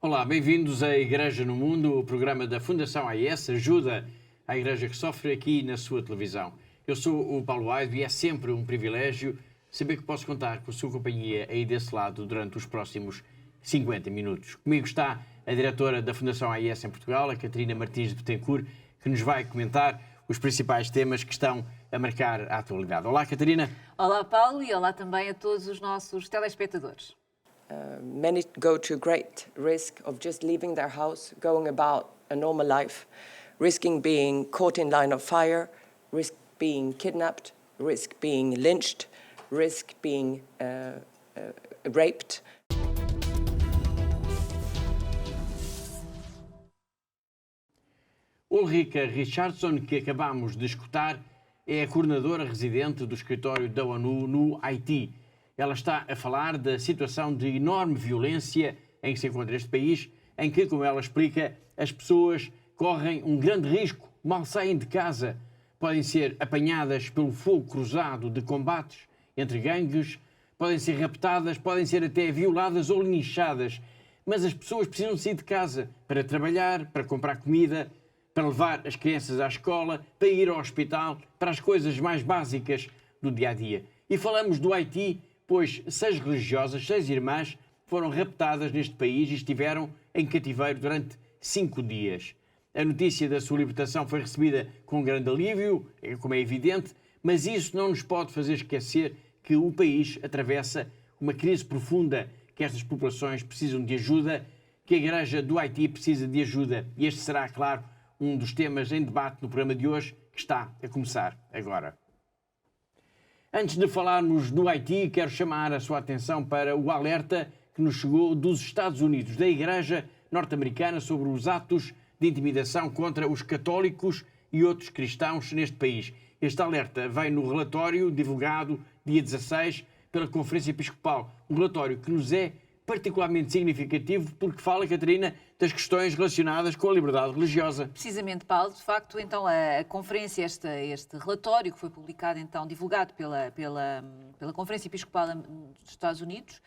Olá, bem-vindos à Igreja no Mundo, o programa da Fundação AIS ajuda a Igreja que sofre aqui na sua televisão. Eu sou o Paulo Aido e é sempre um privilégio saber que posso contar com a sua companhia aí desse lado durante os próximos 50 minutos. Comigo está a diretora da Fundação AIS em Portugal, a Catarina Martins de Betancourt, que nos vai comentar os principais temas que estão a marcar a atualidade. Olá, Catarina. Olá, Paulo, e olá também a todos os nossos telespectadores. Many go to great risk of just leaving their house, going about a normal life, risking being caught in line of fire, risk being kidnapped, risk being lynched, risk being raped. Ulrika Richardson, que acabamos de escutar, é a coordenadora residente do escritório da ONU no Haiti. Ela está a falar da situação de enorme violência em que se encontra este país, em que, como ela explica, as pessoas correm um grande risco, mal saem de casa, podem ser apanhadas pelo fogo cruzado de combates entre gangues, podem ser raptadas, podem ser até violadas ou linchadas, mas as pessoas precisam sair de casa para trabalhar, para comprar comida, para levar as crianças à escola, para ir ao hospital, para as coisas mais básicas do dia-a-dia. E falamos do Haiti, pois 6 religiosas, 6 irmãs, foram raptadas neste país e estiveram em cativeiro durante 5 dias. A notícia da sua libertação foi recebida com grande alívio, como é evidente, mas isso não nos pode fazer esquecer que o país atravessa uma crise profunda, que estas populações precisam de ajuda, que a Igreja do Haiti precisa de ajuda. E este será, claro, um dos temas em debate no programa de hoje, que está a começar agora. Antes de falarmos do Haiti, quero chamar a sua atenção para o alerta que nos chegou dos Estados Unidos, da Igreja norte-americana, sobre os atos de intimidação contra os católicos e outros cristãos neste país. Este alerta vem no relatório divulgado dia 16 pela Conferência Episcopal, um relatório que nos é particularmente significativo porque fala, Catarina, das questões relacionadas com a liberdade religiosa. Precisamente, Paulo. De facto, então, a conferência, este relatório que foi publicado, então, divulgado pela Conferência Episcopal dos Estados Unidos,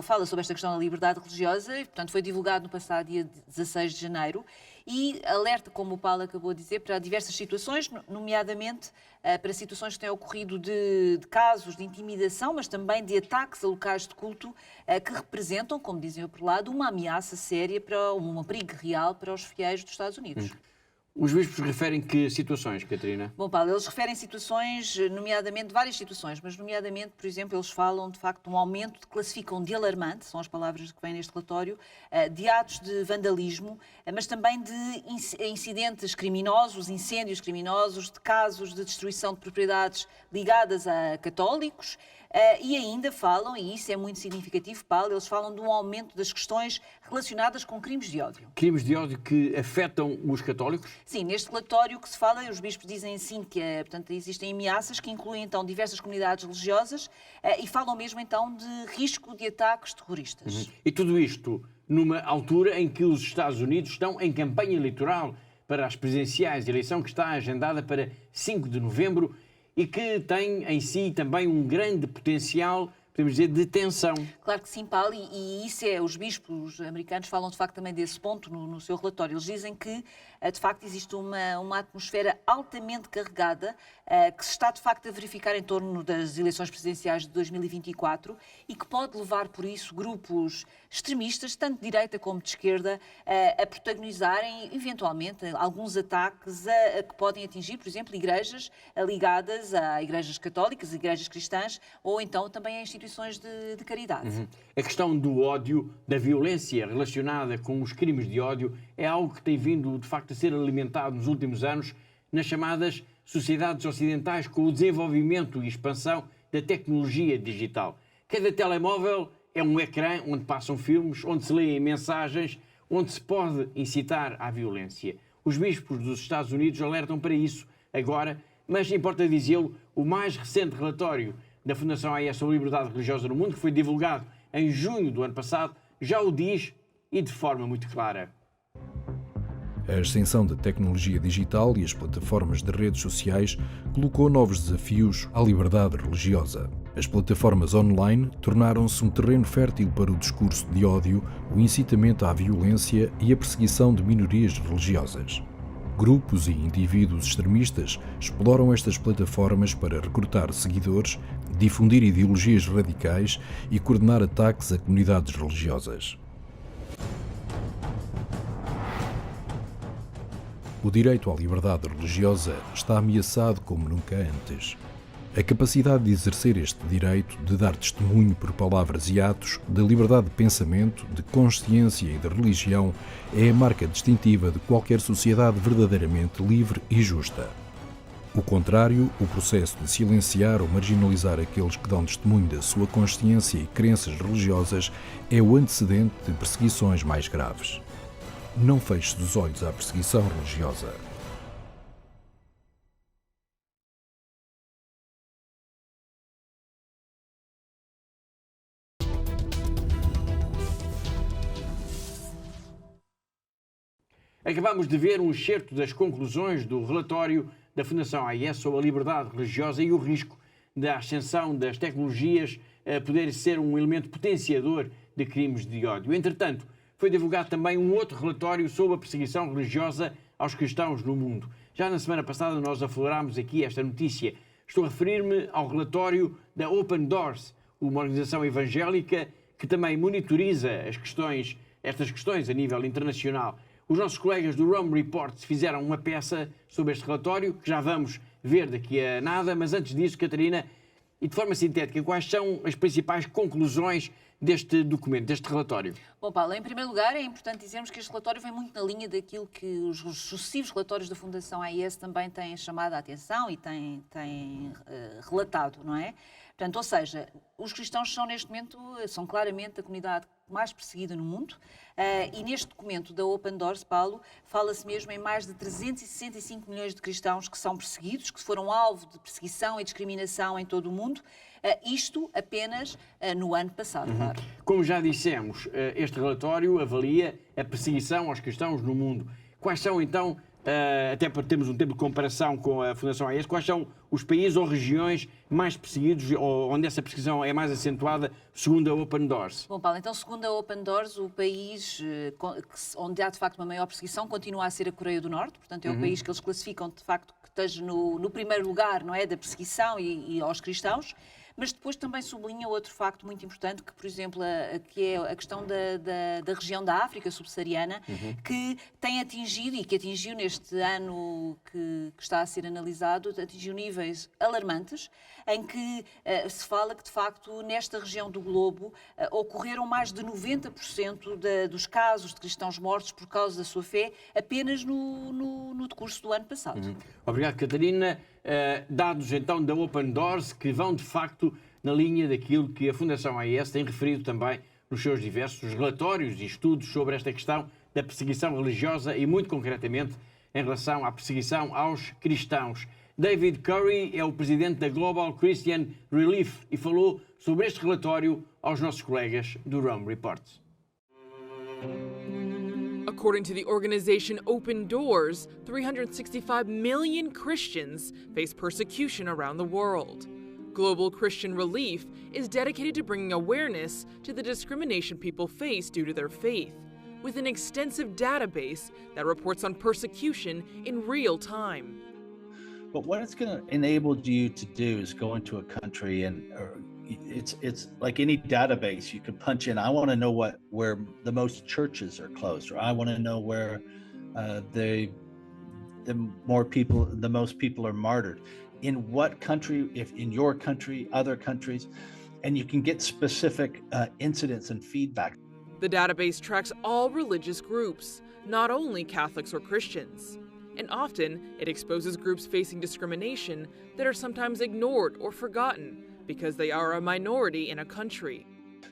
fala sobre esta questão da liberdade religiosa e, portanto, foi divulgado no passado dia 16 de janeiro e alerta, como o Paulo acabou de dizer, para diversas situações, nomeadamente para situações que têm ocorrido de casos de intimidação, mas também de ataques a locais de culto que representam, como dizem por lado, uma ameaça séria, um perigo real para os fiéis dos Estados Unidos. Os bispos referem que situações, Catarina? Bom, Paulo, eles referem situações, nomeadamente, várias situações, mas nomeadamente, por exemplo, eles falam de facto de um aumento, classificam de alarmante, são as palavras que vêm neste relatório, de atos de vandalismo, mas também de incidentes criminosos, incêndios criminosos, de casos de destruição de propriedades ligadas a católicos. E ainda falam, e isso é muito significativo, Paulo, eles falam de um aumento das questões relacionadas com crimes de ódio. Crimes de ódio que afetam os católicos? Sim, neste relatório que se fala, os bispos dizem assim que portanto, existem ameaças que incluem então diversas comunidades religiosas e falam mesmo então de risco de ataques terroristas. E tudo isto numa altura em que os Estados Unidos estão em campanha eleitoral para as presidenciais, eleição que está agendada para 5 de novembro, e que tem em si também um grande potencial, podemos dizer, de tensão. Claro que sim, Paulo, e isso os bispos americanos falam de facto também desse ponto no seu relatório. Eles dizem que de facto existe uma atmosfera altamente carregada que se está de facto a verificar em torno das eleições presidenciais de 2024 e que pode levar por isso grupos extremistas, tanto de direita como de esquerda, a protagonizarem eventualmente alguns ataques que podem atingir, por exemplo, igrejas ligadas a igrejas católicas, igrejas cristãs ou então também a instituições de caridade. A questão do ódio, da violência relacionada com os crimes de ódio é algo que tem vindo de facto a ser alimentado nos últimos anos nas chamadas sociedades ocidentais com o desenvolvimento e expansão da tecnologia digital. Cada telemóvel é um ecrã onde passam filmes, onde se leem mensagens, onde se pode incitar à violência. Os bispos dos Estados Unidos alertam para isso agora, mas importa dizê-lo, o mais recente relatório da Fundação AIS sobre a Liberdade Religiosa no Mundo, que foi divulgado em junho do ano passado, já o diz e de forma muito clara. A ascensão da tecnologia digital e as plataformas de redes sociais colocou novos desafios à liberdade religiosa. As plataformas online tornaram-se um terreno fértil para o discurso de ódio, o incitamento à violência e a perseguição de minorias religiosas. Grupos e indivíduos extremistas exploram estas plataformas para recrutar seguidores, difundir ideologias radicais e coordenar ataques a comunidades religiosas. O direito à liberdade religiosa está ameaçado como nunca antes. A capacidade de exercer este direito, de dar testemunho por palavras e atos, da liberdade de pensamento, de consciência e de religião, é a marca distintiva de qualquer sociedade verdadeiramente livre e justa. O contrário, o processo de silenciar ou marginalizar aqueles que dão testemunho da sua consciência e crenças religiosas, é o antecedente de perseguições mais graves. Não feche os olhos à perseguição religiosa. Acabamos de ver um excerto das conclusões do relatório da Fundação AIS sobre a liberdade religiosa e o risco da ascensão das tecnologias a poder ser um elemento potenciador de crimes de ódio. Entretanto, foi divulgado também um outro relatório sobre a perseguição religiosa aos cristãos no mundo. Já na semana passada nós aflorámos aqui esta notícia. Estou a referir-me ao relatório da Open Doors, uma organização evangélica que também monitoriza estas questões a nível internacional. Os nossos colegas do Rome Report fizeram uma peça sobre este relatório, que já vamos ver daqui a nada, mas antes disso, Catarina, e de forma sintética, quais são as principais conclusões deste documento, deste relatório? Bom, Paulo, em primeiro lugar é importante dizermos que este relatório vem muito na linha daquilo que os sucessivos relatórios da Fundação AIS também têm chamado a atenção e têm relatado, não é? Portanto, ou seja, os cristãos são claramente a comunidade mais perseguida no mundo e neste documento da Open Doors, Paulo, fala-se mesmo em mais de 365 milhões de cristãos que são perseguidos, que foram alvo de perseguição e discriminação em todo o mundo, isto apenas no ano passado, claro. Como já dissemos, este relatório avalia a perseguição aos cristãos no mundo. Quais são então, até para termos um tempo de comparação com a Fundação AIS, quais são os países ou regiões mais perseguidos, ou onde essa perseguição é mais acentuada, segundo a Open Doors? Bom, Paulo, então, segundo a Open Doors, o país onde há, de facto, uma maior perseguição continua a ser a Coreia do Norte. Portanto, é o país que eles classificam, de facto, que esteja no primeiro lugar, não é, da perseguição e aos cristãos. Mas depois também sublinha outro facto muito importante, que, por exemplo, que é a questão da região da África subsaariana, que tem atingido, e que atingiu neste ano que está a ser analisado, atingiu níveis alarmantes, em que se fala que, de facto, nesta região do globo ocorreram mais de 90% dos casos de cristãos mortos por causa da sua fé, apenas no decurso do ano passado. Obrigado, Catarina. Dados então da Open Doors que vão de facto na linha daquilo que a Fundação AIS tem referido também nos seus diversos relatórios e estudos sobre esta questão da perseguição religiosa e muito concretamente em relação à perseguição aos cristãos. David Curry é o presidente da Global Christian Relief e falou sobre este relatório aos nossos colegas do Rome Report. According to the organization Open Doors, 365 million Christians face persecution around the world. Global Christian Relief is dedicated to bringing awareness to the discrimination people face due to their faith, with an extensive database that reports on persecution in real time. But what it's going to enable you to do is go into a country and it's like any database. You can punch in, I want to know where the most churches are closed, or I want to know where the most people are martyred. In what country, if in your country, other countries, and you can get specific incidents and feedback. The database tracks all religious groups, not only Catholics or Christians. And often, it exposes groups facing discrimination that are sometimes ignored or forgotten because they are a minority in a country.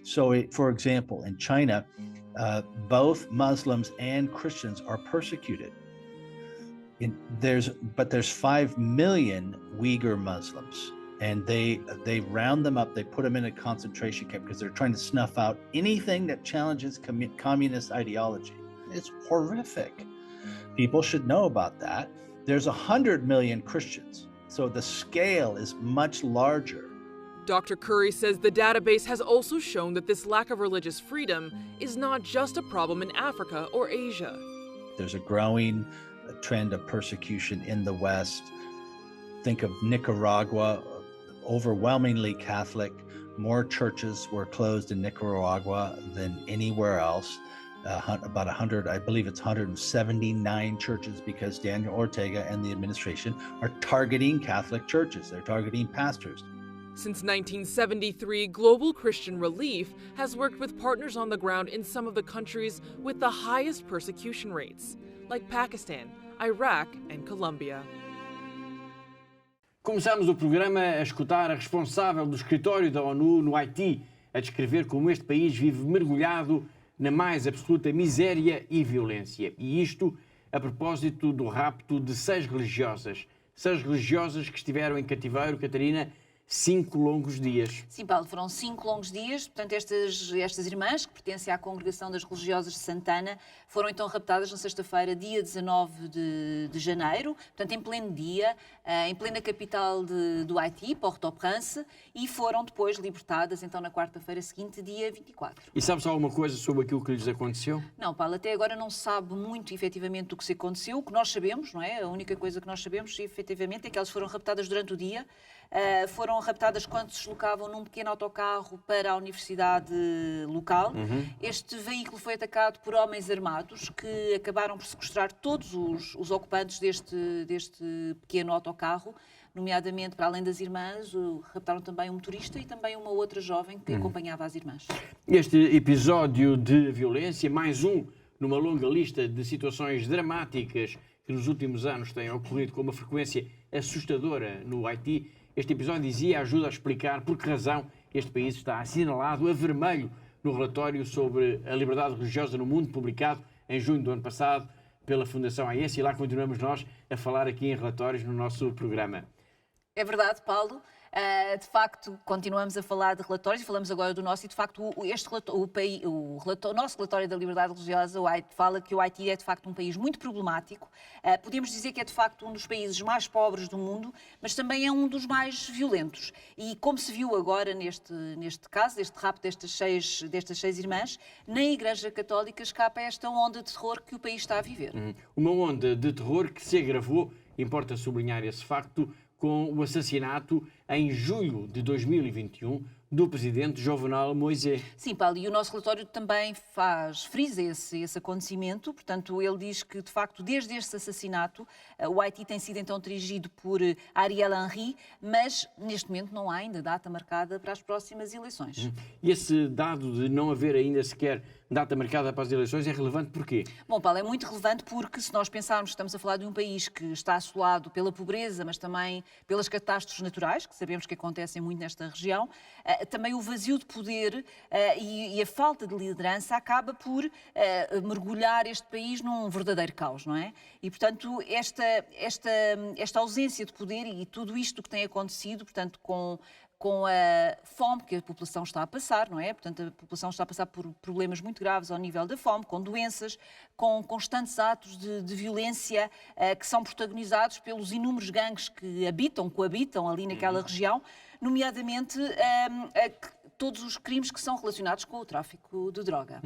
So, for example, in China, both Muslims and Christians are persecuted. There's 5 million Uyghur Muslims, and they round them up, they put them in a concentration camp because they're trying to snuff out anything that challenges communist ideology. It's horrific. People should know about that. There's 100 million Christians, so the scale is much larger. Dr. Curry says the database has also shown that this lack of religious freedom is not just a problem in Africa or Asia. There's a growing trend of persecution in the West. Think of Nicaragua, overwhelmingly Catholic. More churches were closed in Nicaragua than anywhere else. About 100, I believe it's 179 churches, because Daniel Ortega and the administration are targeting Catholic churches. They're targeting pastors. Since 1973, Global Christian Relief has worked with partners on the ground in some of the countries with the highest persecution rates, like Pakistan, Iraq, and Colombia. Começamos o programa a escutar a responsável do escritório da ONU no Haiti a descrever como este país vive mergulhado na mais absoluta miséria e violência. E isto a propósito do rapto de 6 religiosas. 6 religiosas que estiveram em cativeiro, Catarina, 5 longos dias. Sim, Paulo, foram 5 longos dias. Portanto, estas irmãs, que pertencem à Congregação das Religiosas de Santana, foram então raptadas na sexta-feira, dia 19 de janeiro, portanto, em pleno dia, em plena capital do Haiti, Port-au-Prince, e foram depois libertadas, então, na quarta-feira seguinte, dia 24. E sabes alguma coisa sobre aquilo que lhes aconteceu? Não, Paulo, até agora não se sabe muito, efetivamente, do que se aconteceu. O que nós sabemos, não é? A única coisa que nós sabemos, efetivamente, é que elas foram raptadas durante o dia. Foram raptadas quando se deslocavam num pequeno autocarro para a universidade local. Este veículo foi atacado por homens armados que acabaram por sequestrar todos os ocupantes deste pequeno autocarro, nomeadamente, para além das irmãs, raptaram também um motorista e também uma outra jovem que acompanhava as irmãs. Este episódio de violência, mais um numa longa lista de situações dramáticas que nos últimos anos têm ocorrido com uma frequência assustadora no Haiti. Este episódio dizia ajuda a explicar por que razão este país está assinalado a vermelho no relatório sobre a liberdade religiosa no mundo, publicado em junho do ano passado pela Fundação AES, e lá continuamos nós a falar aqui em relatórios no nosso programa. É verdade, Paulo. De facto, continuamos a falar de relatórios e falamos agora do nosso, e de facto o nosso relatório da liberdade religiosa, o Haiti, fala que o Haiti é de facto um país muito problemático. Podemos dizer que é de facto um dos países mais pobres do mundo, mas também é um dos mais violentos. E como se viu agora neste caso, deste rapto destas seis irmãs, na Igreja Católica escapa esta onda de terror que o país está a viver. Uma onda de terror que se agravou, importa sublinhar esse facto, com o assassinato em julho de 2021 do presidente Jovenel Moïse. Sim, Paulo, e o nosso relatório também frisa esse acontecimento. Portanto, ele diz que, de facto, desde este assassinato, o Haiti tem sido então dirigido por Ariel Henry, mas neste momento não há ainda data marcada para as próximas eleições. E esse dado de não haver ainda sequer data marcada para as eleições é relevante porquê? Bom, Paulo, é muito relevante porque, se nós pensarmos que estamos a falar de um país que está assolado pela pobreza, mas também pelas catástrofes naturais, que sabemos que acontecem muito nesta região, também o vazio de poder e a falta de liderança acaba por mergulhar este país num verdadeiro caos, não é? E, portanto, esta ausência de poder e tudo isto que tem acontecido, portanto, com a fome que a população está a passar, não é? Portanto, a população está a passar por problemas muito graves ao nível da fome, com doenças, com constantes atos de violência que são protagonizados pelos inúmeros gangues que coabitam ali naquela região, nomeadamente todos os crimes que são relacionados com o tráfico de droga.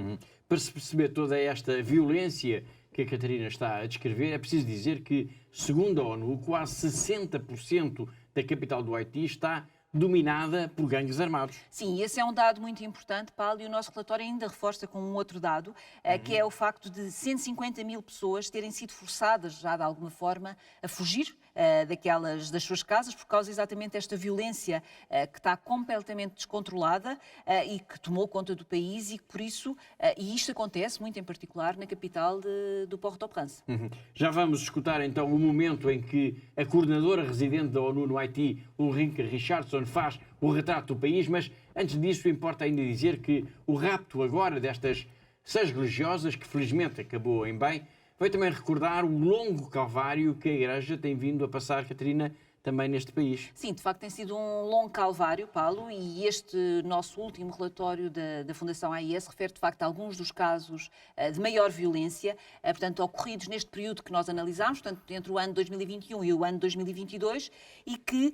Para se perceber toda esta violência que a Catarina está a descrever, é preciso dizer que, segundo a ONU, quase 60% da capital do Haiti está dominada por gangues armados. Sim, esse é um dado muito importante, Paulo, e o nosso relatório ainda reforça com um outro dado, que é o facto de 150 mil pessoas terem sido forçadas, já de alguma forma, a fugir das suas casas por causa exatamente desta violência que está completamente descontrolada e que tomou conta do país e que, por isso, e isto acontece muito em particular na capital do Port-au-Prince. Já vamos escutar então o momento em que a coordenadora residente da ONU no Haiti, Ulrike Richardson, faz o retrato do país, mas antes disso importa ainda dizer que o rapto agora destas 6 religiosas, que felizmente acabou em bem, vai também recordar o longo calvário que a Igreja tem vindo a passar, Catarina, também neste país. Sim, de facto tem sido um longo calvário, Paulo, e este nosso último relatório da Fundação AIS refere de facto a alguns dos casos de maior violência, portanto, ocorridos neste período que nós analisámos, portanto, entre o ano 2021 e o ano 2022, e que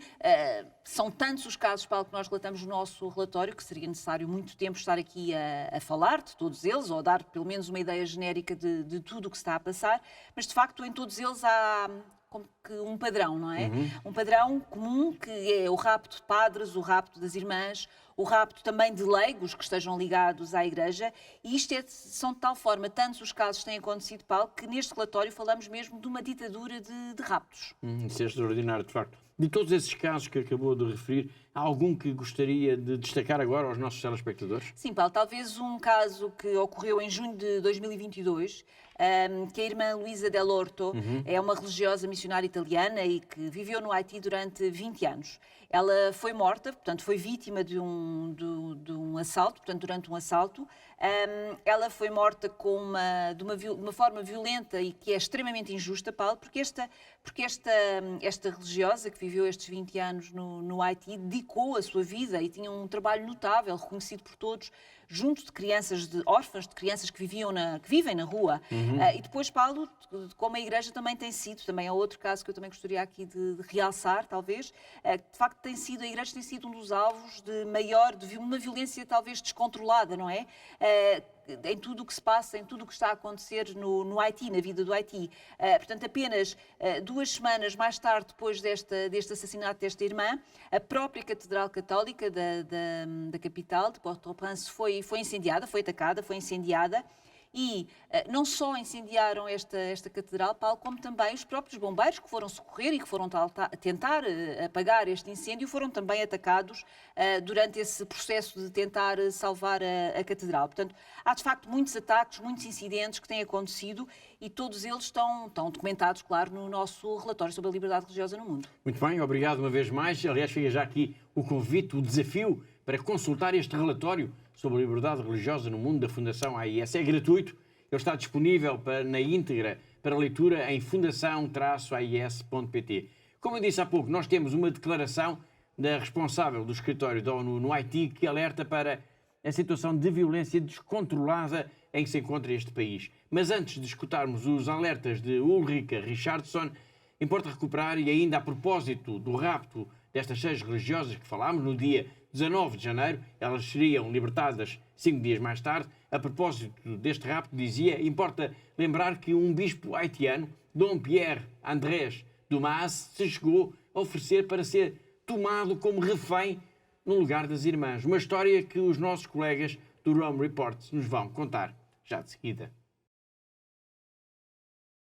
são tantos os casos, Paulo, que nós relatamos no nosso relatório, que seria necessário muito tempo estar aqui a falar de todos eles, ou dar pelo menos uma ideia genérica de tudo o que se está a passar, mas de facto em todos eles há como que um padrão, não é? Um padrão comum que é o rapto de padres, o rapto das irmãs, o rapto também de leigos que estejam ligados à Igreja, e isto são de tal forma, tantos os casos que têm acontecido, Paulo, que neste relatório falamos mesmo de uma ditadura de raptos. Isso é extraordinário, de facto. De todos esses casos que acabou de referir, há algum que gostaria de destacar agora aos nossos telespectadores? Sim, Paulo, talvez um caso que ocorreu em junho de 2022, que a irmã Luísa Del Orto é uma religiosa missionária italiana e que viveu no Haiti durante 20 anos. Ela foi morta, portanto, foi vítima de um assalto, portanto, durante um assalto. Ela foi morta de uma forma violenta e que é extremamente injusta, Paulo, porque esta religiosa que viveu estes 20 anos no Haiti dedicou a sua vida e tinha um trabalho notável, reconhecido por todos, junto de crianças, de órfãs, de crianças que vivem na rua. E depois, Paulo, como a Igreja também tem sido, também é outro caso que eu também gostaria aqui de realçar, talvez, de facto a Igreja tem sido um dos alvos de uma violência talvez descontrolada, não é? Em tudo o que se passa, em tudo o que está a acontecer no Haiti, na vida do Haiti. Portanto, apenas 2 semanas mais tarde, depois deste assassinato desta irmã, a própria Catedral Católica da capital, de Port-au-Prince, foi incendiada, foi atacada, foi incendiada. E não só incendiaram esta catedral, Paulo, como também os próprios bombeiros que foram socorrer e que foram tentar apagar este incêndio, foram também atacados durante esse processo de tentar salvar a catedral. Portanto, há de facto muitos ataques, muitos incidentes que têm acontecido e todos eles estão documentados, claro, no nosso relatório sobre a liberdade religiosa no mundo. Muito bem, obrigado uma vez mais. Aliás, fica já aqui o convite, o desafio para consultar este relatório sobre a liberdade religiosa no mundo da Fundação AIS. É gratuito, ele está disponível na íntegra para leitura em fundação-ais.pt. Como eu disse há pouco, nós temos uma declaração da responsável do escritório da ONU no Haiti que alerta para a situação de violência descontrolada em que se encontra este país. Mas antes de escutarmos os alertas de Ulrika Richardson, importa recuperar, e ainda a propósito do rapto destas 6 religiosas que falámos, no dia 19 de janeiro, elas seriam libertadas 5 dias mais tarde. A propósito deste rapto, dizia, importa lembrar que um bispo haitiano, Dom Pierre Andrés Dumas, se chegou a oferecer para ser tomado como refém no lugar das irmãs. Uma história que os nossos colegas do Rome Report nos vão contar já de seguida.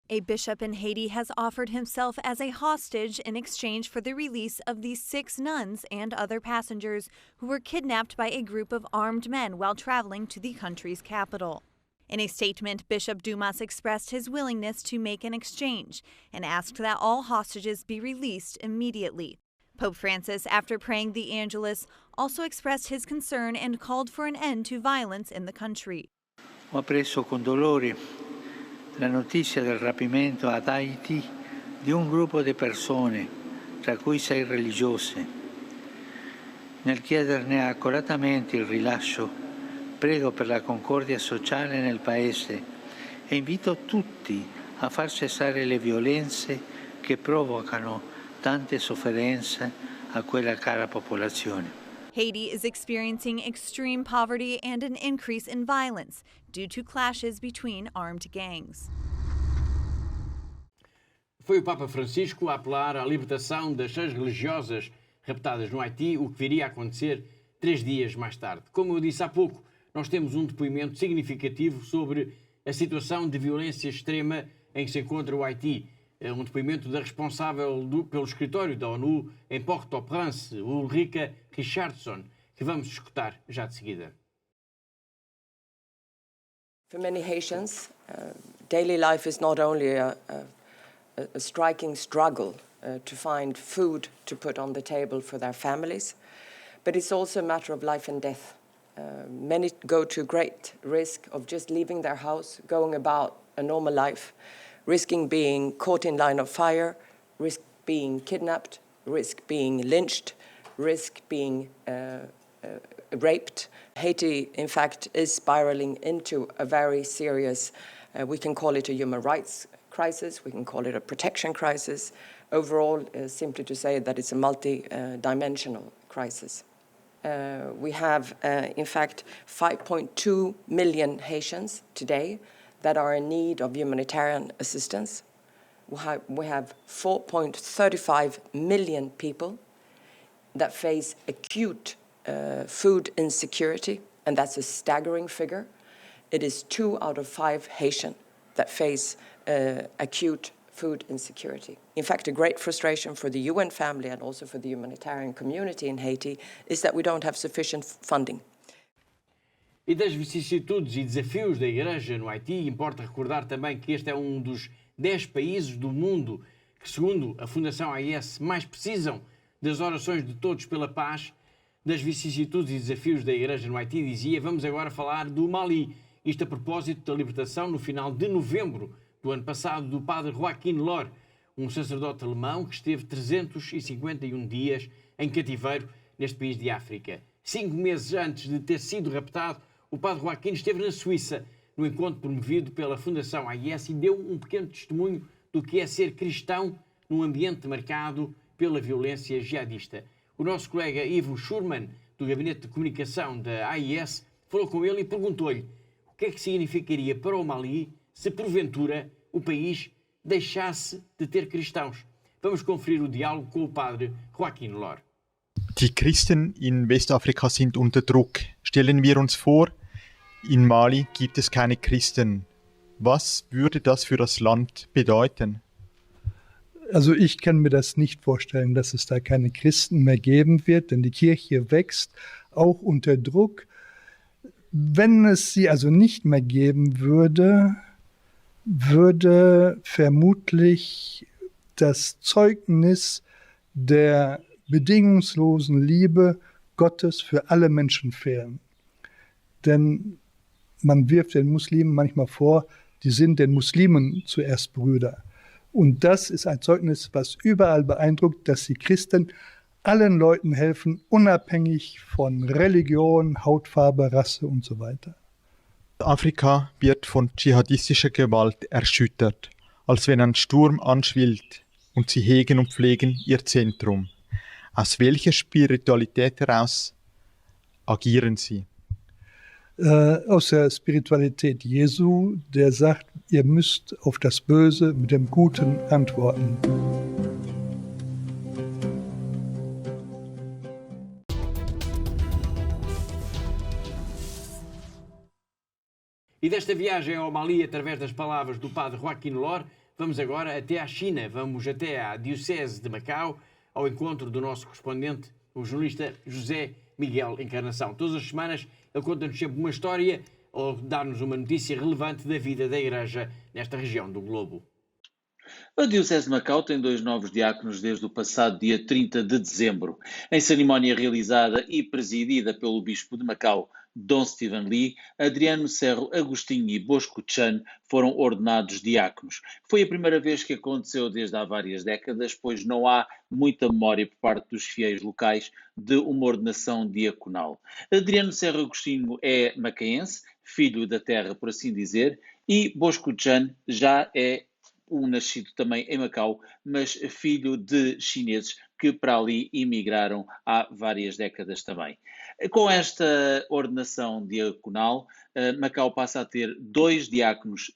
A bishop in Haiti has offered himself as a hostage in exchange for the release of these 6 nuns and other passengers who were kidnapped by a group of armed men while traveling to the country's capital. In a statement, Bishop Dumas expressed his willingness to make an exchange and asked that all hostages be released immediately. Pope Francis, after praying the Angelus, also expressed his concern and called for an end to violence in the country. Ho appreso con dolore la notizia del rapimento ad Haiti di un gruppo di persone, tra cui 6 religiose. Nel chiederne accuratamente il rilascio, prego per la concordia sociale nel Paese e invito tutti a far cessare le violenze che provocano tante sofferenze a quella cara popolazione. Haiti is experiencing extreme poverty and an increase in violence due to clashes between armed gangs. Foi o Papa Francisco a apelar à libertação das 6 religiosas raptadas no Haiti, o que viria a acontecer 3 dias mais tarde. Como eu disse há pouco, nós temos um depoimento significativo sobre a situação de violência extrema em que se encontra o Haiti. É um depoimento da responsável pelo escritório da ONU em Port-au-Prince, Ulrika Richardson, que vamos escutar já de seguida. For many Haitians, daily life is not only a striking struggle to find food to put on the table for their families, but it's also a matter of life and death. Many go to great risk of just leaving their house, going about a normal life, risking being caught in line of fire, risk being kidnapped, risk being lynched, risk being raped. Haiti, in fact, is spiraling into a very serious, we can call it a human rights crisis, we can call it a protection crisis. Overall, simply to say that it's a multi-dimensional crisis. We have, in fact, 5.2 million Haitians today that are in need of humanitarian assistance. We have 4.35 million people that face acute food insecurity, and that's a staggering figure. It is 2 out of 5 Haitians that face acute food insecurity. In fact, a great frustration for the UN family and also for the humanitarian community in Haiti is that we don't have sufficient funding. E das vicissitudes e desafios da Igreja no Haiti, importa recordar também que este é um dos 10 países do mundo que, segundo a Fundação AIS, mais precisam das orações de todos pela paz. Das vicissitudes e desafios da Igreja no Haiti, dizia, vamos agora falar do Mali. Isto a propósito da libertação no final de novembro do ano passado do padre Joaquim Lor, um sacerdote alemão que esteve 351 dias em cativeiro neste país de África. 5 meses antes de ter sido raptado, o padre Joaquim esteve na Suíça, no encontro promovido pela Fundação AIS, e deu um pequeno testemunho do que é ser cristão num ambiente marcado pela violência jihadista. O nosso colega Ivo Schurman, do Gabinete de Comunicação da AIS, falou com ele e perguntou-lhe o que é que significaria para o Mali se, porventura, o país deixasse de ter cristãos. Vamos conferir o diálogo com o padre Joaquim Lor. Die Christen in Westafrika sind unter Druck. Stellen wir uns vor, in Mali gibt es keine Christen. Was würde das für das Land bedeuten? Also ich kann mir das nicht vorstellen, dass es da keine Christen mehr geben wird, denn die Kirche wächst auch unter Druck. Wenn es sie also nicht mehr geben würde, würde vermutlich das Zeugnis der bedingungslosen Liebe Gottes für alle Menschen fehlen. Denn man wirft den Muslimen manchmal vor, die sind den Muslimen zuerst Brüder. Und das ist ein Zeugnis, was überall beeindruckt, dass die Christen allen Leuten helfen, unabhängig von Religion, Hautfarbe, Rasse und so weiter. Afrika wird von dschihadistischer Gewalt erschüttert, als wenn ein Sturm anschwillt, und sie hegen und pflegen ihr Zentrum. Aus welcher Spiritualität heraus agieren sie? Aus der Spiritualität Jesu, der sagt, ihr müsst auf das Böse mit dem Guten antworten. E desta viagem ao Mali, através das palavras do padre Joaquim Lor, vamos agora até à China, vamos até à Diocese de Macau, ao encontro do nosso correspondente, o jornalista José Miguel Encarnação. Todas as semanas ele conta-nos sempre uma história ou dá-nos uma notícia relevante da vida da Igreja nesta região do globo. A Diocese de Macau tem 2 novos diáconos desde o passado dia 30 de dezembro. Em cerimónia realizada e presidida pelo Bispo de Macau, Dom Stephen Lee, Adriano Cerro Agostinho e Bosco Chan foram ordenados diáconos. Foi a primeira vez que aconteceu desde há várias décadas, pois não há muita memória por parte dos fiéis locais de uma ordenação diaconal. Adriano Cerro Agostinho é macaense, filho da terra, por assim dizer, e Bosco Chan já é um nascido também em Macau, mas filho de chineses que para ali emigraram há várias décadas também. Com esta ordenação diaconal, Macau passa a ter 2 diáconos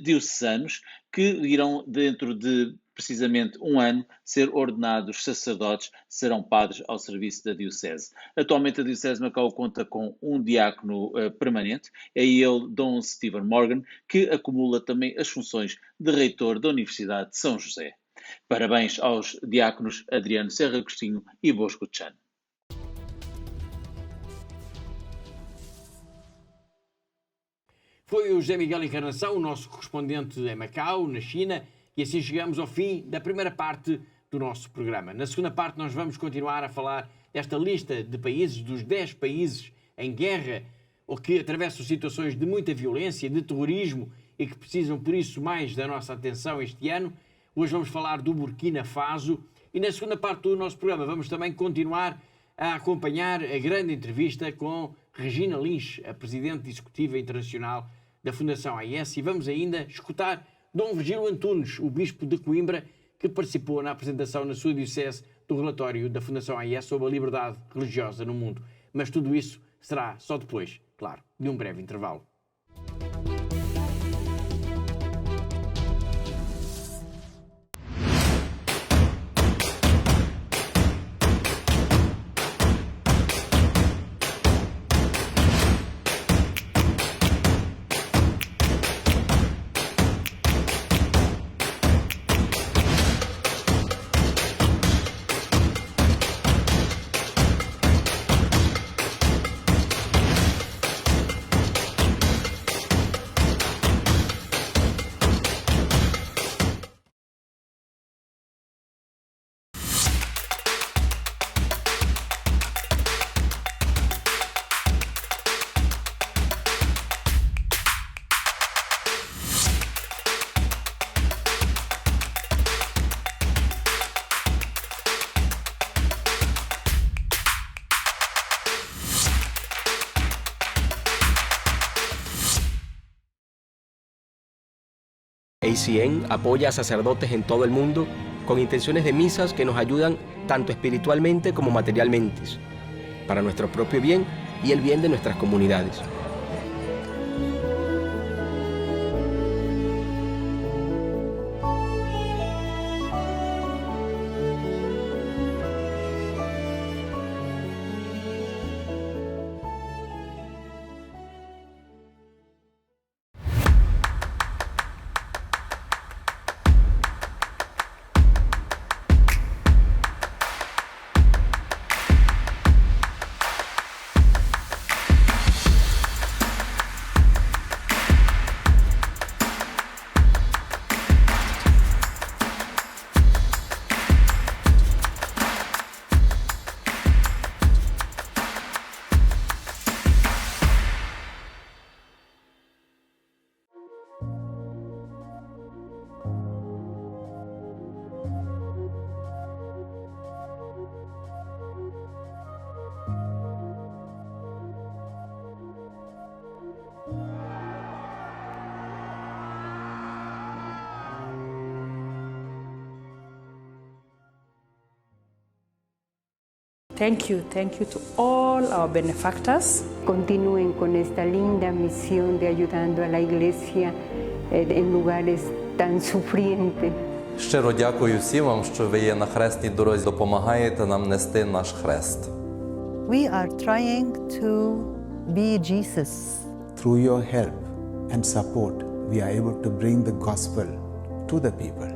diocesanos que irão, dentro de precisamente 1 ano, ser ordenados sacerdotes, serão padres ao serviço da Diocese. Atualmente a Diocese de Macau conta com um diácono permanente, é ele Dom Stephen Morgan, que acumula também as funções de reitor da Universidade de São José. Parabéns aos diáconos Adriano Cerro Agostinho e Bosco Chan. Foi o José Miguel Encarnação, o nosso correspondente em Macau, na China, e assim chegamos ao fim da primeira parte do nosso programa. Na segunda parte nós vamos continuar a falar desta lista de países, dos 10 países em guerra, ou que atravessam situações de muita violência, de terrorismo, e que precisam por isso mais da nossa atenção este ano. Hoje vamos falar do Burkina Faso e na segunda parte do nosso programa vamos também continuar a acompanhar a grande entrevista com Regina Lins, a Presidente Executiva Internacional da Fundação AIS, e vamos ainda escutar Dom Virgílio Antunes, o Bispo de Coimbra, que participou na apresentação na sua diocese do relatório da Fundação AIS sobre a liberdade religiosa no mundo. Mas tudo isso será só depois, claro, de um breve intervalo. ACN apoya a sacerdotes en todo el mundo con intenciones de misas que nos ayudan tanto espiritualmente como materialmente, para nuestro propio bien y el bien de nuestras comunidades. Thank you to all our benefactors. Continúen con esta linda misión de ayudando a la Iglesia en lugares tan sufrientes. Щиро дякую всім вам, що ви є на хресній дорозі, допомагаєте нам нести наш хрест. We are trying to be Jesus. Through your help and support, we are able to bring the gospel to the people.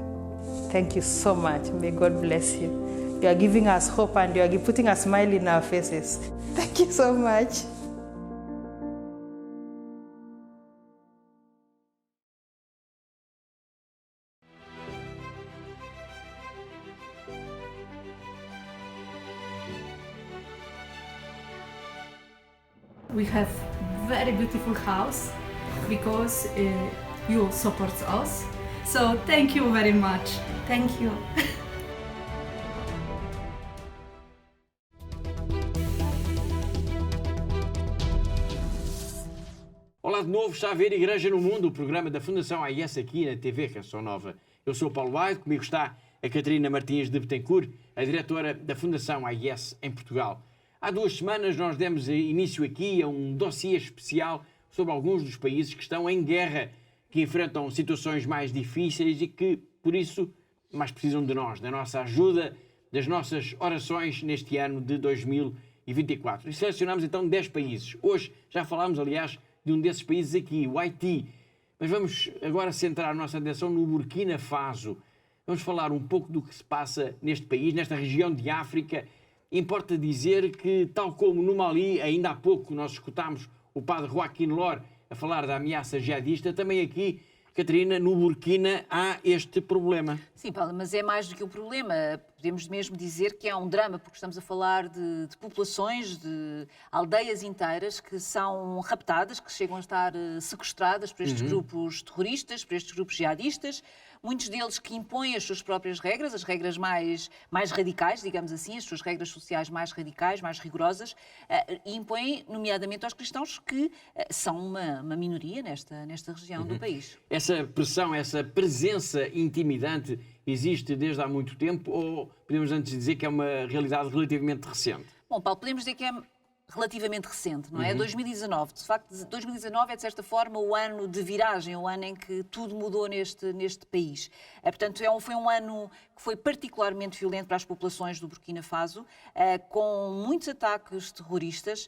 Thank you so much. May God bless you. You are giving us hope and you are putting a smile in our faces. Thank you so much. We have very beautiful house because you support us. So thank you very much. Thank you. Olá de novo, está a ver Igreja no Mundo, o programa da Fundação AIS aqui na TV Canção Nova. Eu sou o Paulo Aide, comigo está a Catarina Martins de Betancourt, a diretora da Fundação AIS em Portugal. Há 2 semanas nós demos início aqui a um dossiê especial sobre alguns dos países que estão em guerra, que enfrentam situações mais difíceis e que, por isso, mais precisam de nós, da nossa ajuda, das nossas orações neste ano de 2024. E selecionamos então 10 países. Hoje já falámos, aliás, de um desses países aqui, o Haiti. Mas vamos agora centrar a nossa atenção no Burkina Faso. Vamos falar um pouco do que se passa neste país, nesta região de África. Importa dizer que, tal como no Mali, ainda há pouco nós escutámos o padre Joaquim Lor a falar da ameaça jihadista, também aqui, Catarina, no Burkina há este problema. Sim, Paulo, mas é mais do que um problema. Podemos mesmo dizer que é um drama, porque estamos a falar de populações, de aldeias inteiras que são raptadas, que chegam a estar sequestradas por estes grupos terroristas, por estes grupos jihadistas. muitos deles que impõem as suas próprias regras, as regras mais radicais, digamos assim, as suas regras sociais mais radicais, mais rigorosas, e impõem, nomeadamente, aos cristãos que são uma minoria nesta região do país. Essa pressão, essa presença intimidante existe desde há muito tempo ou podemos antes dizer que é uma realidade relativamente recente? Bom, Paulo, podemos dizer que é relativamente recente, não é? 2019, de facto, 2019 é de certa forma o ano de viragem, o ano em que tudo mudou neste país. Portanto, foi um ano que foi particularmente violento para as populações do Burkina Faso, com muitos ataques terroristas,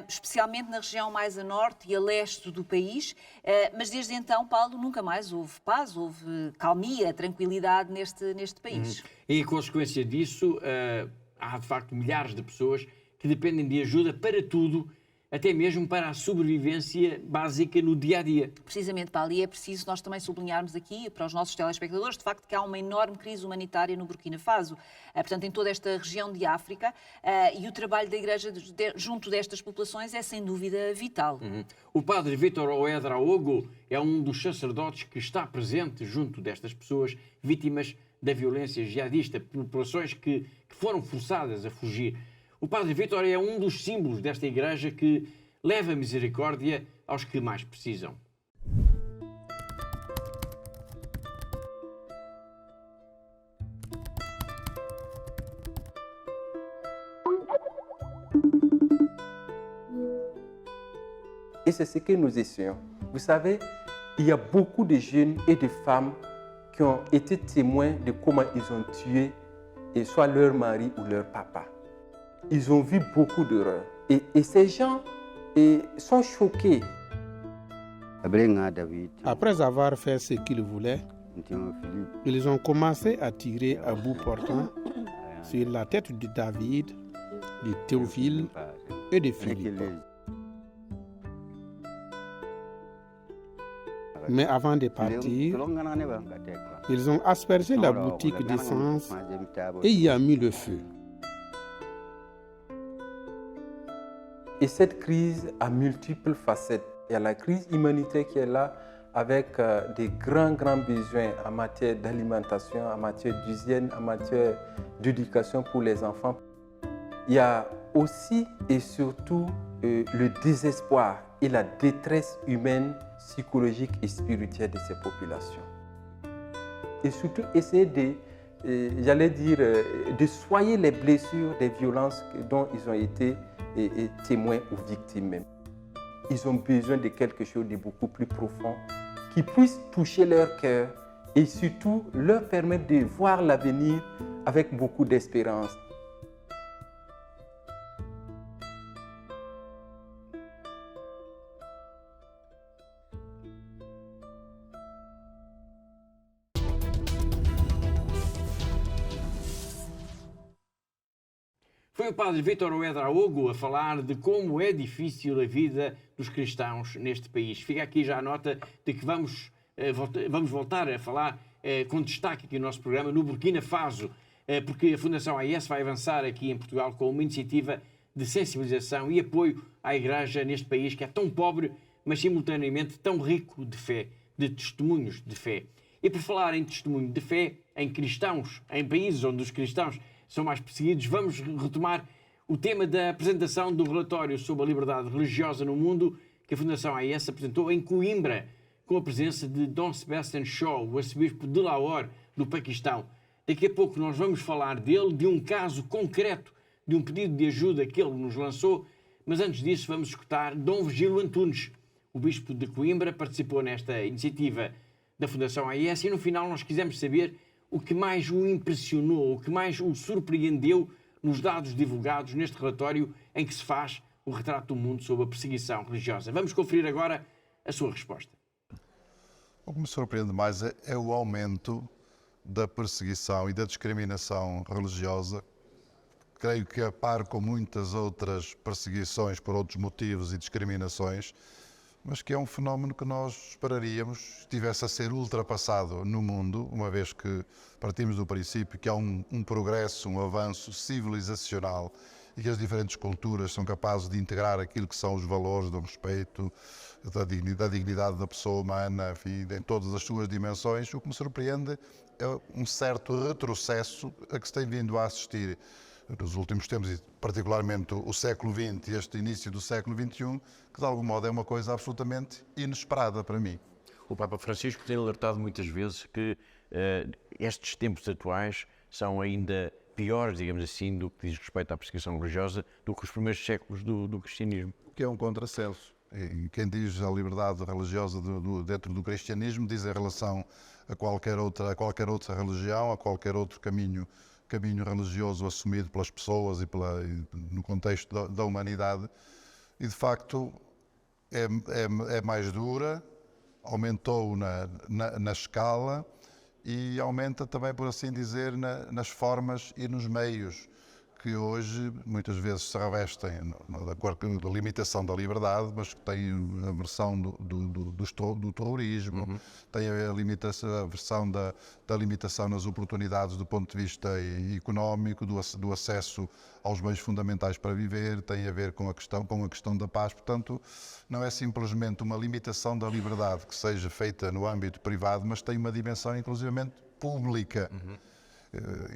especialmente na região mais a norte e a leste do país, mas desde então, Paulo, nunca mais houve paz, houve calmia, tranquilidade neste país. E em consequência disso, há de facto milhares de pessoas que dependem de ajuda para tudo, até mesmo para a sobrevivência básica no dia-a-dia. Precisamente, Paulo, e é preciso nós também sublinharmos aqui, para os nossos telespectadores, de facto, que há uma enorme crise humanitária no Burkina Faso, portanto, em toda esta região de África, e o trabalho da Igreja junto destas populações é, sem dúvida, vital. O padre Vítor Ouedraogo é um dos sacerdotes que está presente junto destas pessoas vítimas da violência jihadista, populações que foram forçadas a fugir. O Padre Vítor é um dos símbolos desta igreja que leva misericórdia aos que mais precisam. Et c'est ce que nous essayons. Vous savez, il y a beaucoup de jeunes et de femmes qui ont été témoins de comment ils ont tué soit leur mari ou leur papa. Ils ont vu beaucoup d'horreurs. Et ces gens sont choqués. Après avoir fait ce qu'ils voulaient, ils ont commencé à tirer à bout portant sur la tête de David, de Théophile et de Philippe. Mais avant de partir, ils ont aspergé la boutique d'essence et y a mis le feu. Et cette crise a multiples facettes. Il y a la crise humanitaire qui est là avec des grands besoins en matière d'alimentation, en matière d'hygiène, en matière d'éducation pour les enfants. Il y a aussi et surtout le désespoir et la détresse humaine, psychologique et spirituelle de ces populations. Et surtout essayer de soigner les blessures des violences dont ils ont été témoins ou victimes même. Ils ont besoin de quelque chose de beaucoup plus profond qui puisse toucher leur cœur et surtout leur permettre de voir l'avenir avec beaucoup d'espérance. Foi o padre Vítor Ouedraogo a falar de como é difícil a vida dos cristãos neste país. Fica aqui já a nota de que vamos voltar a falar com destaque aqui no nosso programa no Burkina Faso, porque a Fundação AIS vai avançar aqui em Portugal com uma iniciativa de sensibilização e apoio à Igreja neste país que é tão pobre, mas simultaneamente tão rico de fé, de testemunhos de fé. E por falar em testemunho de fé, em cristãos, em países onde os cristãos são mais perseguidos, vamos retomar o tema da apresentação do relatório sobre a liberdade religiosa no mundo que a Fundação AIS apresentou em Coimbra, com a presença de Dom Sebastian Shaw, o arcebispo de Lahore, do Paquistão. Daqui a pouco nós vamos falar dele, de um caso concreto, de um pedido de ajuda que ele nos lançou, mas antes disso vamos escutar Dom Virgílio Antunes, o bispo de Coimbra, participou nesta iniciativa da Fundação AIS e no final nós quisemos saber o que mais o impressionou, o que mais o surpreendeu nos dados divulgados neste relatório em que se faz o retrato do mundo sobre a perseguição religiosa. Vamos conferir agora a sua resposta. O que me surpreende mais é o aumento da perseguição e da discriminação religiosa. Creio que a par com muitas outras perseguições por outros motivos e discriminações, mas que é um fenómeno que nós esperaríamos estivesse a ser ultrapassado no mundo, uma vez que partimos do princípio que há um progresso, um avanço civilizacional e que as diferentes culturas são capazes de integrar aquilo que são os valores do respeito, da dignidade da pessoa humana, enfim, em todas as suas dimensões. O que me surpreende é um certo retrocesso a que se tem vindo a assistir nos últimos tempos, e particularmente o século XX e este início do século XXI, que de algum modo é uma coisa absolutamente inesperada para mim. O Papa Francisco tem alertado muitas vezes que estes tempos atuais são ainda piores, digamos assim, do que diz respeito à perseguição religiosa, do que os primeiros séculos do cristianismo. Que é um contrassenso. E quem diz a liberdade religiosa dentro do cristianismo diz em relação a qualquer outra religião, a qualquer outro caminho religioso assumido pelas pessoas e no contexto da humanidade. E de facto é mais dura, aumentou na escala e aumenta também, por assim dizer, nas formas e nos meios que hoje muitas vezes se revestem da limitação da liberdade, mas que têm a versão do terrorismo, tem a versão da limitação nas oportunidades do ponto de vista económico, do acesso aos bens fundamentais para viver, tem a ver com a questão da paz. Portanto, não é simplesmente uma limitação da liberdade que seja feita no âmbito privado, mas tem uma dimensão inclusivamente pública.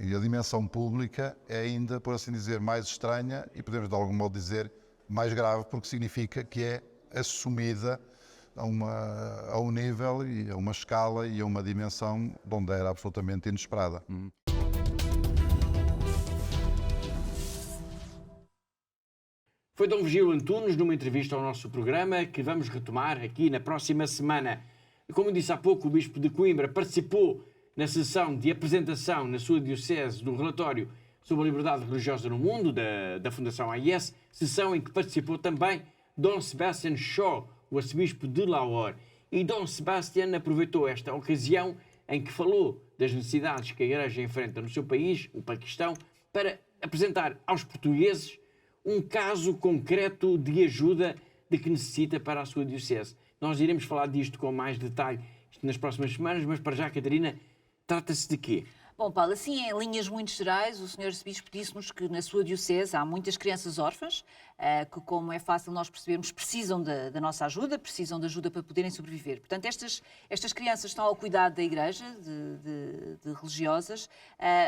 E a dimensão pública é ainda, por assim dizer, mais estranha e podemos de algum modo dizer mais grave, porque significa que é assumida a um nível e a uma escala e a uma dimensão de onde era absolutamente inesperada. Foi Dom Virgílio Antunes numa entrevista ao nosso programa que vamos retomar aqui na próxima semana. Como disse há pouco, o Bispo de Coimbra participou na sessão de apresentação na sua diocese do relatório sobre a liberdade religiosa no mundo da Fundação AIS, sessão em que participou também Dom Sebastian Shaw, o arcebispo de Lahore. E Dom Sebastian aproveitou esta ocasião em que falou das necessidades que a Igreja enfrenta no seu país, o Paquistão, para apresentar aos portugueses um caso concreto de ajuda de que necessita para a sua diocese. Nós iremos falar disto com mais detalhe nas próximas semanas, mas para já, Catarina, trata-se de quê? Bom, Paulo, assim, em linhas muito gerais, o Sr. Arcebispo disse-nos que na sua diocese há muitas crianças órfãs, que, como é fácil nós percebermos, precisam da nossa ajuda, precisam de ajuda para poderem sobreviver. Portanto, estas crianças estão ao cuidado da Igreja, de religiosas,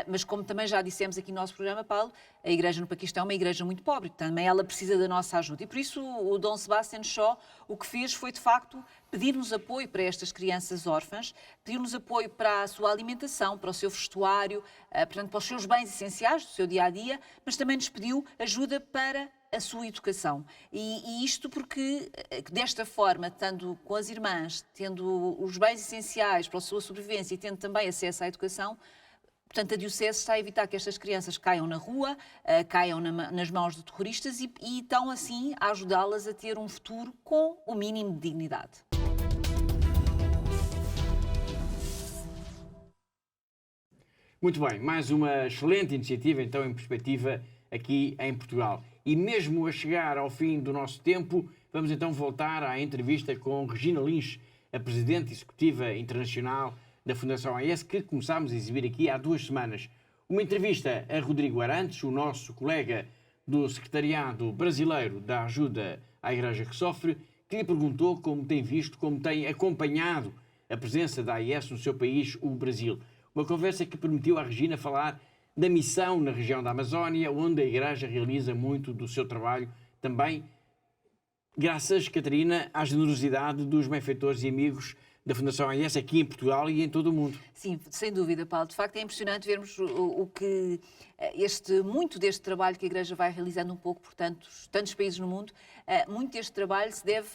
mas como também já dissemos aqui no nosso programa, Paulo, a Igreja no Paquistão é uma Igreja muito pobre, também ela precisa da nossa ajuda. E por isso o Dom Sebastian Shaw o que fez foi, de facto, pedir-nos apoio para estas crianças órfãs, pedir-nos apoio para a sua alimentação, para o seu vestuário, portanto, para os seus bens essenciais do seu dia-a-dia, mas também nos pediu ajuda para a sua educação. E isto porque, desta forma, estando com as irmãs, tendo os bens essenciais para a sua sobrevivência e tendo também acesso à educação, portanto, a Diocese está a evitar que estas crianças caiam na rua, caiam nas mãos de terroristas e estão, assim, a ajudá-las a ter um futuro com o mínimo de dignidade. Muito bem, mais uma excelente iniciativa, então, em perspectiva aqui em Portugal. E mesmo a chegar ao fim do nosso tempo, vamos então voltar à entrevista com Regina Lins, a Presidente Executiva Internacional da Fundação AIS, que começámos a exibir aqui há 2 semanas. Uma entrevista a Rodrigo Arantes, o nosso colega do Secretariado Brasileiro da Ajuda à Igreja que Sofre, que lhe perguntou como tem visto, como tem acompanhado a presença da AIS no seu país, o Brasil. Uma conversa que permitiu à Regina falar da missão na região da Amazónia, onde a Igreja realiza muito do seu trabalho, também graças, Catarina, à generosidade dos benfeitores e amigos da Fundação AIS aqui em Portugal e em todo o mundo. Sim, sem dúvida, Paulo. De facto, é impressionante vermos o que muito deste trabalho que a Igreja vai realizando um pouco por tantos países no mundo, muito deste trabalho se deve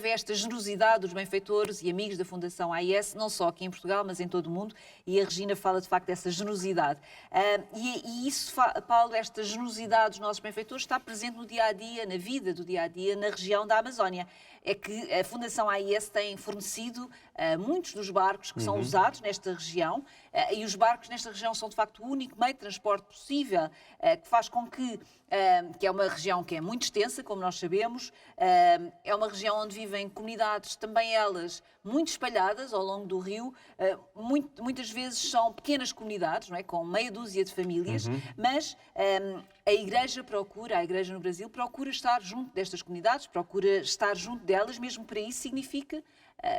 a esta generosidade dos benfeitores e amigos da Fundação AIS, não só aqui em Portugal, mas em todo o mundo, e a Regina fala de facto dessa generosidade. E isso, Paulo, esta generosidade dos nossos benfeitores está presente no dia-a-dia, na vida do dia-a-dia, na região da Amazónia. É que a Fundação AIS tem fornecido muitos dos barcos que são usados nesta região, e os barcos nesta região são de facto o único meio de transporte possível, que faz com que é uma região que é muito extensa, como nós sabemos, é uma região onde vivem comunidades, também elas muito espalhadas ao longo do rio. Muitas vezes são pequenas comunidades, não é? Com meia dúzia de famílias, mas a Igreja no Brasil procura estar junto destas comunidades, procura estar junto delas, mesmo para isso significa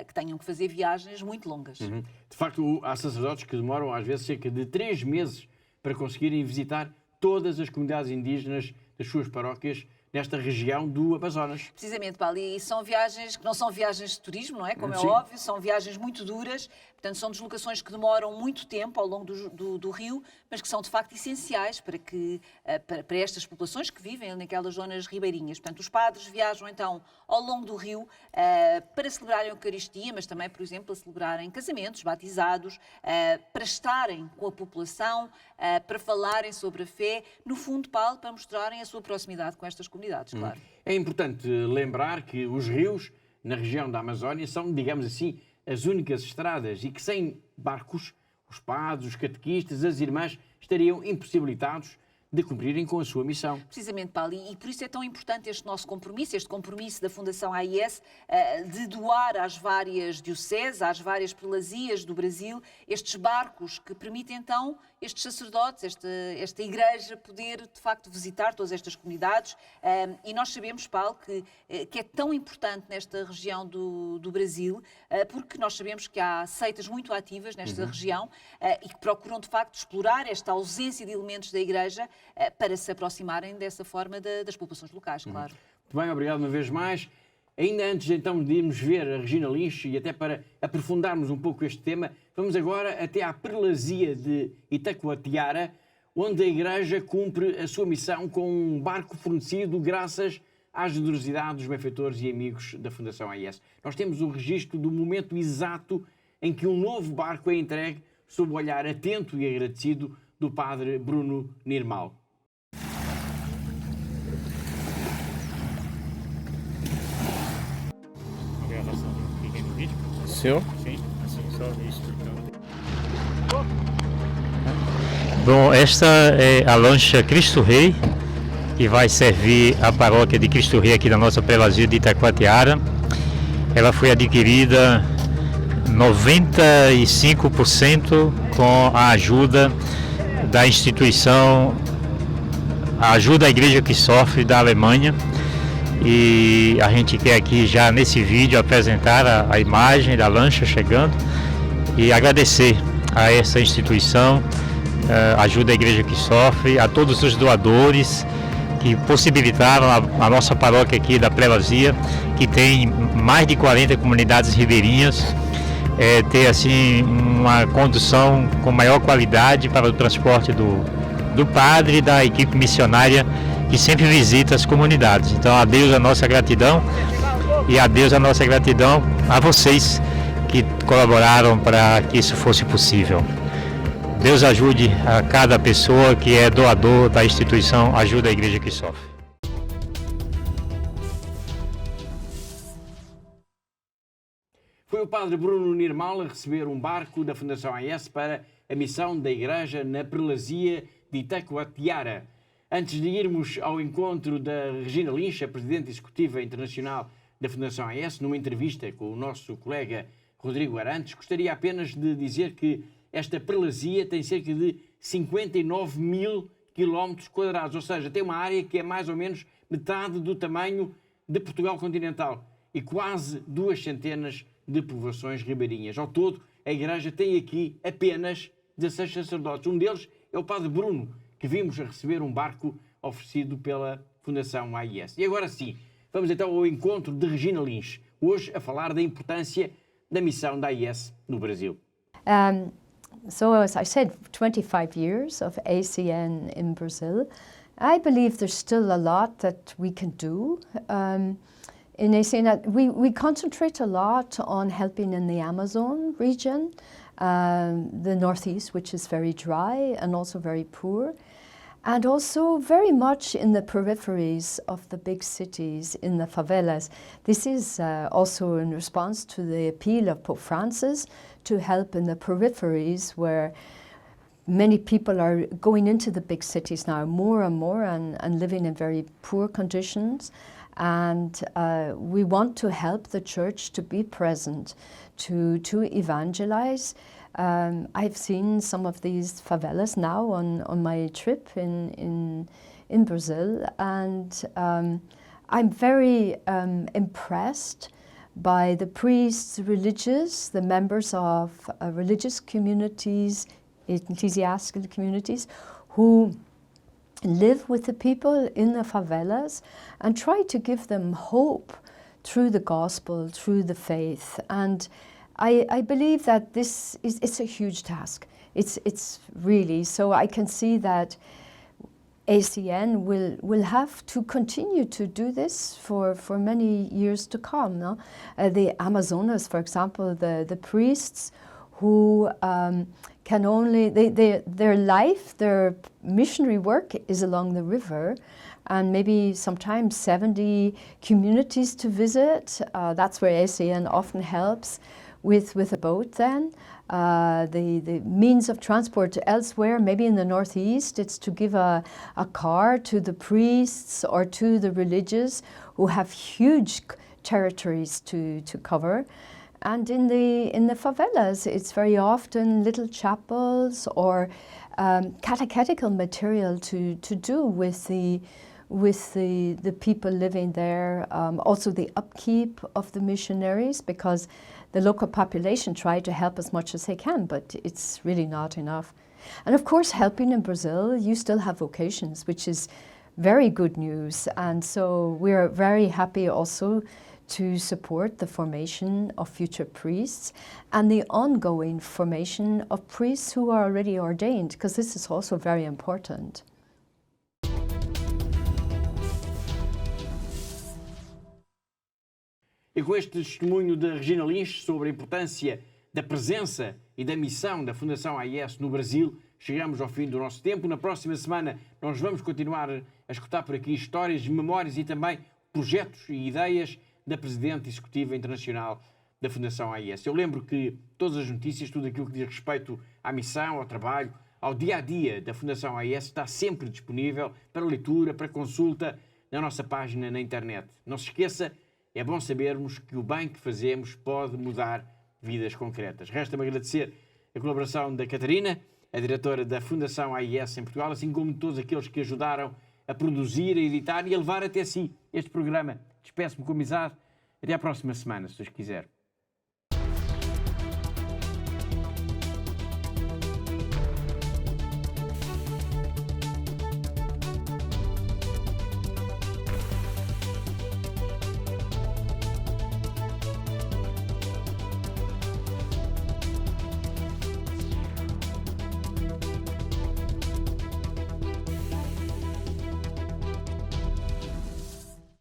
que tenham que fazer viagens muito longas. De facto, há sacerdotes que demoram às vezes cerca de 3 meses para conseguirem visitar todas as comunidades indígenas das suas paróquias nesta região do Amazonas. Precisamente, Paulo, e são viagens que não são viagens de turismo, não é? Como é Sim. óbvio, são viagens muito duras, portanto são deslocações que demoram muito tempo ao longo do rio, mas que são de facto essenciais para estas populações que vivem naquelas zonas ribeirinhas. Portanto, os padres viajam então ao longo do rio para celebrarem a Eucaristia, mas também, por exemplo, para celebrarem casamentos, batizados, para estarem com a população, para falarem sobre a fé, no fundo, Paulo, para mostrarem a sua proximidade com estas comunidades, claro. É importante lembrar que os rios na região da Amazónia são, digamos assim, as únicas estradas e que sem barcos, os padres, os catequistas, as irmãs estariam impossibilitados de cumprirem com a sua missão. Precisamente, Paulo, e por isso é tão importante este nosso compromisso, este compromisso da Fundação AIS, de doar às várias dioceses, às várias prelazias do Brasil, estes barcos que permitem então estes sacerdotes, esta igreja, poder de facto visitar todas estas comunidades. E nós sabemos, Paulo, que é tão importante nesta região do Brasil, porque nós sabemos que há seitas muito ativas nesta região e que procuram de facto explorar esta ausência de elementos da igreja para se aproximarem dessa forma das populações locais, claro. Muito bem, obrigado uma vez mais. Ainda antes então de irmos ver a Regina Lynch e até para aprofundarmos um pouco este tema, vamos agora até à prelazia de Itacoatiara, onde a Igreja cumpre a sua missão com um barco fornecido graças à generosidade dos benfeitores e amigos da Fundação AIS. Nós temos o registro do momento exato em que um novo barco é entregue sob o olhar atento e agradecido do padre Bruno Nirmal. Senhor? Sim, assim, só explicando. Bom, esta é a lancha Cristo Rei, que vai servir a paróquia de Cristo Rei aqui da nossa prelazia de Itacoatiara. Ela foi adquirida 95% com a ajuda da instituição, a ajuda à Igreja que Sofre da Alemanha. E a gente quer aqui já nesse vídeo apresentar a imagem da lancha chegando e agradecer a essa instituição, ajuda à Igreja que Sofre, a todos os doadores que possibilitaram a nossa paróquia aqui da Prelazia, que tem mais de 40 comunidades ribeirinhas, ter assim uma condução com maior qualidade para o transporte do padre e da equipe missionária que sempre visita as comunidades. Então, a Deus a nossa gratidão e a Deus a nossa gratidão a vocês que colaboraram para que isso fosse possível. Deus ajude a cada pessoa que é doador da instituição Ajuda a Igreja que Sofre. Foi o padre Bruno Nirmal a receber um barco da Fundação AIS para a missão da Igreja na prelazia de Itacoatiara. Antes de irmos ao encontro da Regina Lynch, a Presidente Executiva Internacional da Fundação AIS, numa entrevista com o nosso colega Rodrigo Arantes, gostaria apenas de dizer que esta prelazia tem cerca de 59.000 km², ou seja, tem uma área que é mais ou menos metade do tamanho de Portugal continental e quase 200 de povoações ribeirinhas. Ao todo, a Igreja tem aqui apenas 16 sacerdotes. Um deles é o padre Bruno, que vimos a receber um barco oferecido pela Fundação AIS. E agora sim, vamos então ao encontro de Regina Lynch, hoje a falar da importância da missão da AIS no Brasil. So as I said, 25 years of ACN in Brazil. I believe there's still a lot that we can do. In ACN, we concentrate a lot on helping in the Amazon region, the northeast, which is very dry and also very poor, and also very much in the peripheries of the big cities, in the favelas. This is also in response to the appeal of Pope Francis to help in the peripheries where many people are going into the big cities now more and more and living in very poor conditions. And we want to help the church to be present, to evangelize. I've seen some of these favelas now on my trip in Brazil, and I'm very impressed by the priests, religious, the members of religious communities, ecclesiastical communities, who live with the people in the favelas and try to give them hope through the gospel, through the faith. And I believe that it's a huge task. It's really, so I can see that ACN will have to continue to do this for many years to come. No? The Amazonas, for example, the priests who can only, their life, their missionary work is along the river, and maybe sometimes 70 communities to visit. That's where ACN often helps with a boat then. The means of transport elsewhere, maybe in the northeast, it's to give a car to the priests or to the religious who have huge territories to cover. And in the favelas, it's very often little chapels or catechetical material to do with the people living there. Also the upkeep of the missionaries, because the local population try to help as much as they can, but it's really not enough. And of course, helping in Brazil, you still have vocations, which is very good news. And so we're very happy also to support the formation of future priests and the ongoing formation of priests who are already ordained, because this is also very important. E com este testemunho da Regina Lins sobre a importância da presença e da missão da Fundação AIS no Brasil, chegamos ao fim do nosso tempo. Na próxima semana nós vamos continuar a escutar por aqui histórias, memórias e também projetos e ideias da Presidente Executiva Internacional da Fundação AIS. Eu lembro que todas as notícias, tudo aquilo que diz respeito à missão, ao trabalho, ao dia-a-dia da Fundação AIS está sempre disponível para leitura, para consulta na nossa página na internet. Não se esqueça, é bom sabermos que o bem que fazemos pode mudar vidas concretas. Resta-me agradecer a colaboração da Catarina, a diretora da Fundação AIS em Portugal, assim como todos aqueles que ajudaram a produzir, a editar e a levar até si este programa. Despeço-me com amizade. Até à próxima semana, se Deus quiser.